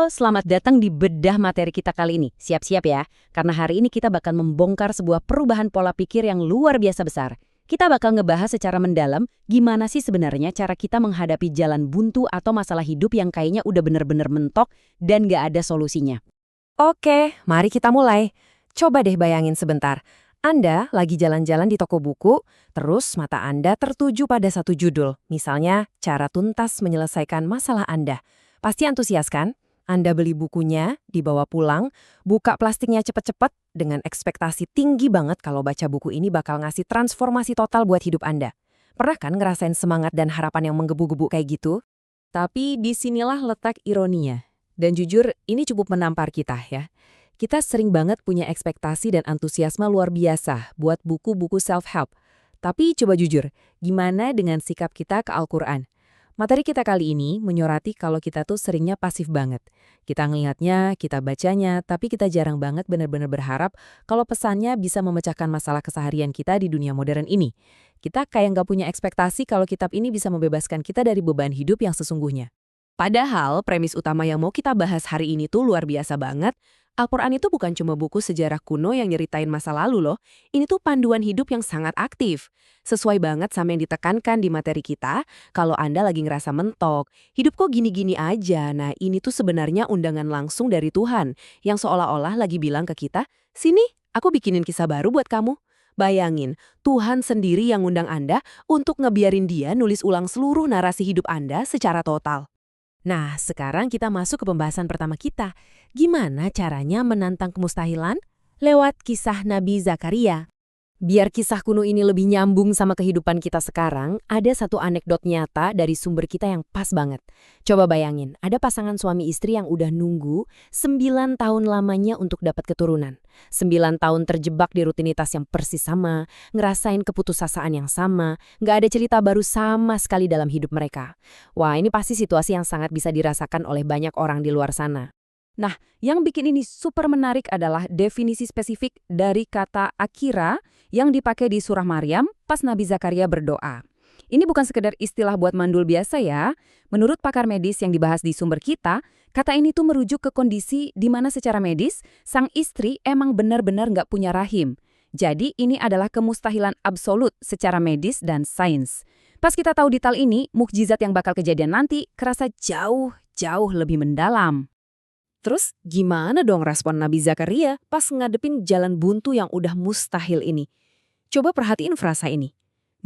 selamat datang di bedah materi kita kali ini. Siap-siap ya, karena hari ini kita bakal membongkar sebuah perubahan pola pikir yang luar biasa besar. Kita bakal ngebahas secara mendalam gimana sih sebenarnya cara kita menghadapi jalan buntu atau masalah hidup yang kayaknya udah bener-bener mentok dan nggak ada solusinya. Oke, mari kita mulai. Coba deh bayangin sebentar. Anda lagi jalan-jalan di toko buku, terus mata Anda tertuju pada satu judul, misalnya cara tuntas menyelesaikan masalah Anda. Pasti antusias kan? Anda beli bukunya, dibawa pulang, buka plastiknya cepet-cepet dengan ekspektasi tinggi banget kalau baca buku ini bakal ngasih transformasi total buat hidup Anda. Pernah kan ngerasain semangat dan harapan yang menggebu-gebu kayak gitu? Tapi disinilah letak ironinya. Dan jujur, ini cukup menampar kita ya. Kita sering banget punya ekspektasi dan antusiasme luar biasa buat buku-buku self-help. Tapi coba jujur, gimana dengan sikap kita ke Al-Quran? Materi kita kali ini menyoroti kalau kita tuh seringnya pasif banget. Kita ngelihatnya, kita bacanya, tapi kita jarang banget benar-benar berharap kalau pesannya bisa memecahkan masalah keseharian kita di dunia modern ini. Kita kayak nggak punya ekspektasi kalau kitab ini bisa membebaskan kita dari beban hidup yang sesungguhnya. Padahal premis utama yang mau kita bahas hari ini tuh luar biasa banget. Al-Quran itu bukan cuma buku sejarah kuno yang nyeritain masa lalu loh. Ini tuh panduan hidup yang sangat aktif. Sesuai banget sama yang ditekankan di materi kita, kalau Anda lagi ngerasa mentok, hidup kok gini-gini aja. Nah ini tuh sebenarnya undangan langsung dari Tuhan, yang seolah-olah lagi bilang ke kita, sini aku bikinin kisah baru buat kamu. Bayangin, Tuhan sendiri yang ngundang Anda untuk ngebiarin dia nulis ulang seluruh narasi hidup Anda secara total. Nah, sekarang kita masuk ke pembahasan pertama kita. Gimana caranya menantang kemustahilan? Lewat kisah Nabi Zakaria. Biar kisah kuno ini lebih nyambung sama kehidupan kita sekarang, ada satu anekdot nyata dari sumber kita yang pas banget. Coba bayangin, ada pasangan suami istri yang udah nunggu 9 tahun lamanya untuk dapat keturunan. 9 tahun terjebak di rutinitas yang persis sama, ngerasain keputusasaan yang sama, nggak ada cerita baru sama sekali dalam hidup mereka. Wah, ini pasti situasi yang sangat bisa dirasakan oleh banyak orang di luar sana. Nah, yang bikin ini super menarik adalah definisi spesifik dari kata akira yang dipakai di surah Maryam pas Nabi Zakaria berdoa. Ini bukan sekedar istilah buat mandul biasa ya. Menurut pakar medis yang dibahas di sumber kita, kata ini tuh merujuk ke kondisi di mana secara medis, sang istri emang benar-benar nggak punya rahim. Jadi ini adalah kemustahilan absolut secara medis dan sains. Pas kita tahu detail ini, mukjizat yang bakal kejadian nanti kerasa jauh lebih mendalam. Terus gimana dong respon Nabi Zakaria pas ngadepin jalan buntu yang udah mustahil ini? Coba perhatiin frasa ini.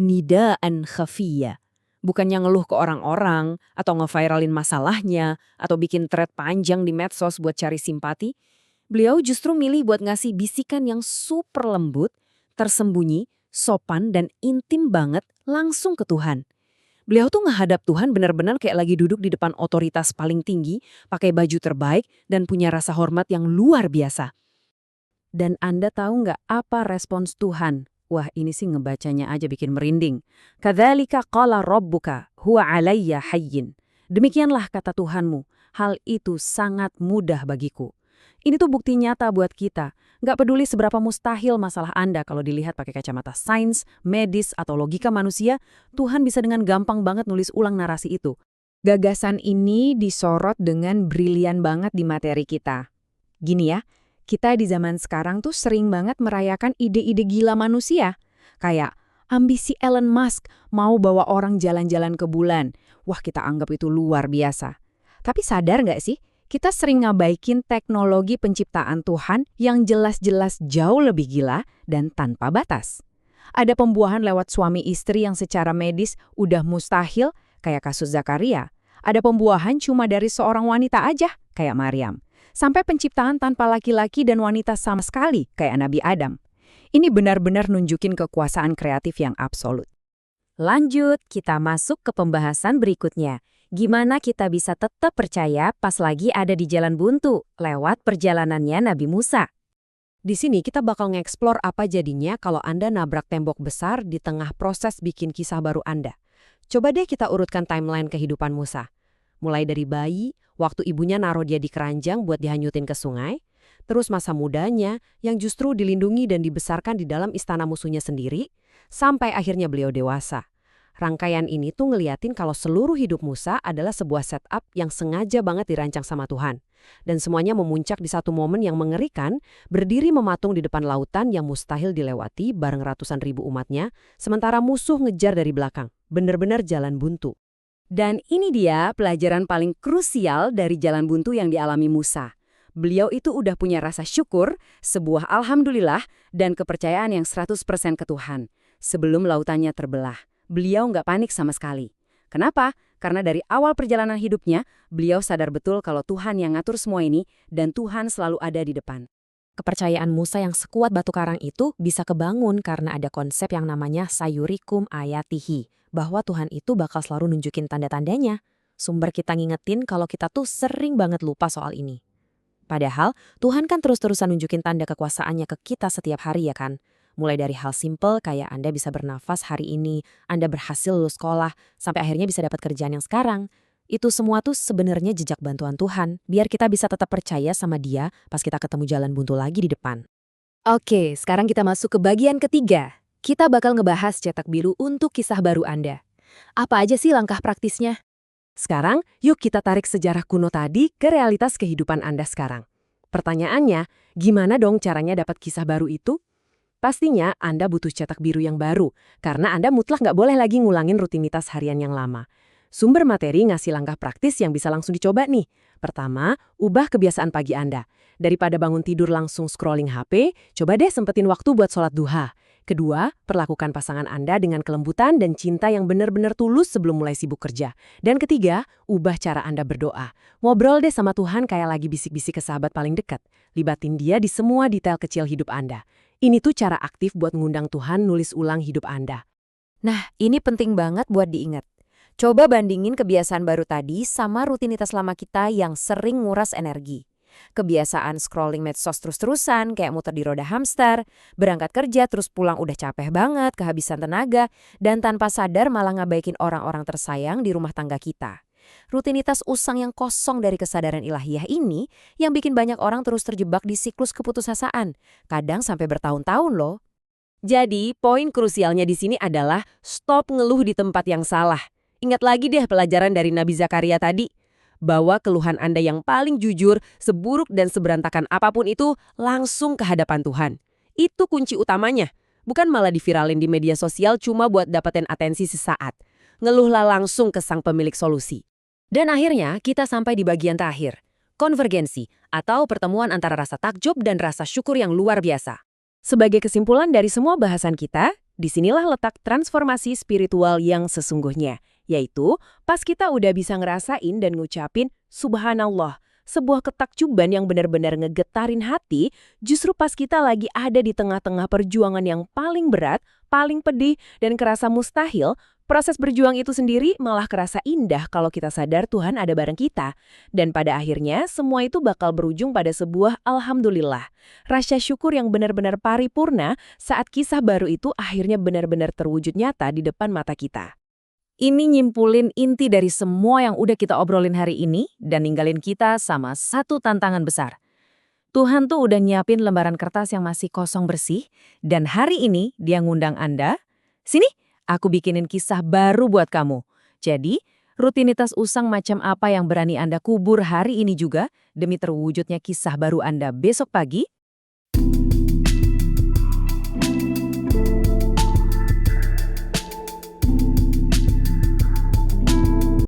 Nidaan khafiyya. Bukannya ngeluh ke orang-orang, atau ngeviralin masalahnya, atau bikin thread panjang di medsos buat cari simpati. Beliau justru milih buat ngasih bisikan yang super lembut, tersembunyi, sopan, dan intim banget langsung ke Tuhan. Beliau tuh ngehadap Tuhan benar-benar kayak lagi duduk di depan otoritas paling tinggi, pakai baju terbaik, dan punya rasa hormat yang luar biasa. Dan Anda tahu nggak apa respons Tuhan? Wah, ini sih ngebacanya aja bikin merinding. Kadzalika qala rabbuka huwa 'alayya hayyin. Demikianlah kata Tuhanmu, hal itu sangat mudah bagiku. Ini tuh bukti nyata buat kita. Nggak peduli seberapa mustahil masalah Anda kalau dilihat pakai kacamata sains, medis, atau logika manusia, Tuhan bisa dengan gampang banget nulis ulang narasi itu. Gagasan ini disorot dengan brilian banget di materi kita. Gini ya, kita di zaman sekarang tuh sering banget merayakan ide-ide gila manusia. Kayak ambisi Elon Musk mau bawa orang jalan-jalan ke bulan. Wah, kita anggap itu luar biasa. Tapi sadar nggak sih? Kita sering ngabaikin teknologi penciptaan Tuhan yang jelas-jelas jauh lebih gila dan tanpa batas. Ada pembuahan lewat suami istri yang secara medis udah mustahil, kayak kasus Zakaria. Ada pembuahan cuma dari seorang wanita aja, kayak Maryam. Sampai penciptaan tanpa laki-laki dan wanita sama sekali, kayak Nabi Adam. Ini benar-benar nunjukin kekuasaan kreatif yang absolut. Lanjut, kita masuk ke pembahasan berikutnya. Gimana kita bisa tetap percaya pas lagi ada di jalan buntu lewat perjalanannya Nabi Musa? Di sini kita bakal nge-explore apa jadinya kalau Anda nabrak tembok besar di tengah proses bikin kisah baru Anda. Coba deh kita urutkan timeline kehidupan Musa. Mulai dari bayi, waktu ibunya naruh dia di keranjang buat dihanyutin ke sungai, terus masa mudanya yang justru dilindungi dan dibesarkan di dalam istana musuhnya sendiri, sampai akhirnya beliau dewasa. Rangkaian ini tuh ngeliatin kalau seluruh hidup Musa adalah sebuah setup yang sengaja banget dirancang sama Tuhan. Dan semuanya memuncak di satu momen yang mengerikan, berdiri mematung di depan lautan yang mustahil dilewati bareng ratusan ribu umatnya, sementara musuh ngejar dari belakang. Bener-bener jalan buntu. Dan ini dia pelajaran paling krusial dari jalan buntu yang dialami Musa. Beliau itu udah punya rasa syukur, sebuah alhamdulillah, dan kepercayaan yang 100% ke Tuhan. Sebelum lautannya terbelah, beliau nggak panik sama sekali. Kenapa? Karena dari awal perjalanan hidupnya, beliau sadar betul kalau Tuhan yang ngatur semua ini dan Tuhan selalu ada di depan. Kepercayaan Musa yang sekuat batu karang itu bisa kebangun karena ada konsep yang namanya sayurikum ayatihi, bahwa Tuhan itu bakal selalu nunjukin tanda-tandanya. Sumber kita ngingetin kalau kita tuh sering banget lupa soal ini. Padahal, Tuhan kan terus-terusan nunjukin tanda kekuasaannya ke kita setiap hari ya kan? Mulai dari hal simple kayak Anda bisa bernafas hari ini, Anda berhasil lulus sekolah, sampai akhirnya bisa dapat kerjaan yang sekarang. Itu semua tuh sebenarnya jejak bantuan Tuhan, biar kita bisa tetap percaya sama Dia pas kita ketemu jalan buntu lagi di depan. Oke, sekarang kita masuk ke bagian ketiga. Kita bakal ngebahas cetak biru untuk kisah baru Anda. Apa aja sih langkah praktisnya? Sekarang, yuk kita tarik sejarah kuno tadi ke realitas kehidupan Anda sekarang. Pertanyaannya, gimana dong caranya dapat kisah baru itu? Pastinya Anda butuh cetak biru yang baru, karena Anda mutlak nggak boleh lagi ngulangin rutinitas harian yang lama. Sumber materi ngasih langkah praktis yang bisa langsung dicoba nih. Pertama, ubah kebiasaan pagi Anda. Daripada bangun tidur langsung scrolling HP, coba deh sempetin waktu buat sholat duha. Kedua, perlakukan pasangan Anda dengan kelembutan dan cinta yang benar-benar tulus sebelum mulai sibuk kerja. Dan ketiga, ubah cara Anda berdoa. Ngobrol deh sama Tuhan kayak lagi bisik-bisik ke sahabat paling dekat. Libatin Dia di semua detail kecil hidup Anda. Ini tuh cara aktif buat ngundang Tuhan nulis ulang hidup Anda. Nah, ini penting banget buat diingat. Coba bandingin kebiasaan baru tadi sama rutinitas lama kita yang sering nguras energi. Kebiasaan scrolling medsos terus-terusan kayak muter di roda hamster, berangkat kerja terus pulang udah capek banget, kehabisan tenaga, dan tanpa sadar malah ngabaikin orang-orang tersayang di rumah tangga kita. Rutinitas usang yang kosong dari kesadaran ilahiyah ini yang bikin banyak orang terus terjebak di siklus keputusasaan, kadang sampai bertahun-tahun loh. Jadi, poin krusialnya di sini adalah stop ngeluh di tempat yang salah. Ingat lagi deh pelajaran dari Nabi Zakaria tadi. Bahwa keluhan Anda yang paling jujur, seburuk dan seberantakan apapun itu langsung ke hadapan Tuhan. Itu kunci utamanya. Bukan malah diviralin di media sosial cuma buat dapetin atensi sesaat. Ngeluhlah langsung ke sang pemilik solusi. Dan akhirnya kita sampai di bagian terakhir. Konvergensi atau pertemuan antara rasa takjub dan rasa syukur yang luar biasa. Sebagai kesimpulan dari semua bahasan kita, disinilah letak transformasi spiritual yang sesungguhnya. Yaitu, pas kita udah bisa ngerasain dan ngucapin Subhanallah, sebuah ketakjuban yang benar-benar ngegetarin hati, justru pas kita lagi ada di tengah-tengah perjuangan yang paling berat, paling pedih, dan kerasa mustahil, proses berjuang itu sendiri malah kerasa indah kalau kita sadar Tuhan ada bareng kita. Dan pada akhirnya, semua itu bakal berujung pada sebuah Alhamdulillah. Rasa syukur yang benar-benar paripurna saat kisah baru itu akhirnya benar-benar terwujud nyata di depan mata kita. Ini nyimpulin inti dari semua yang udah kita obrolin hari ini dan ninggalin kita sama satu tantangan besar. Tuhan tuh udah nyiapin lembaran kertas yang masih kosong bersih, dan hari ini Dia ngundang Anda, "Sini, aku bikinin kisah baru buat kamu." Jadi, rutinitas usang macam apa yang berani Anda kubur hari ini juga demi terwujudnya kisah baru Anda besok pagi?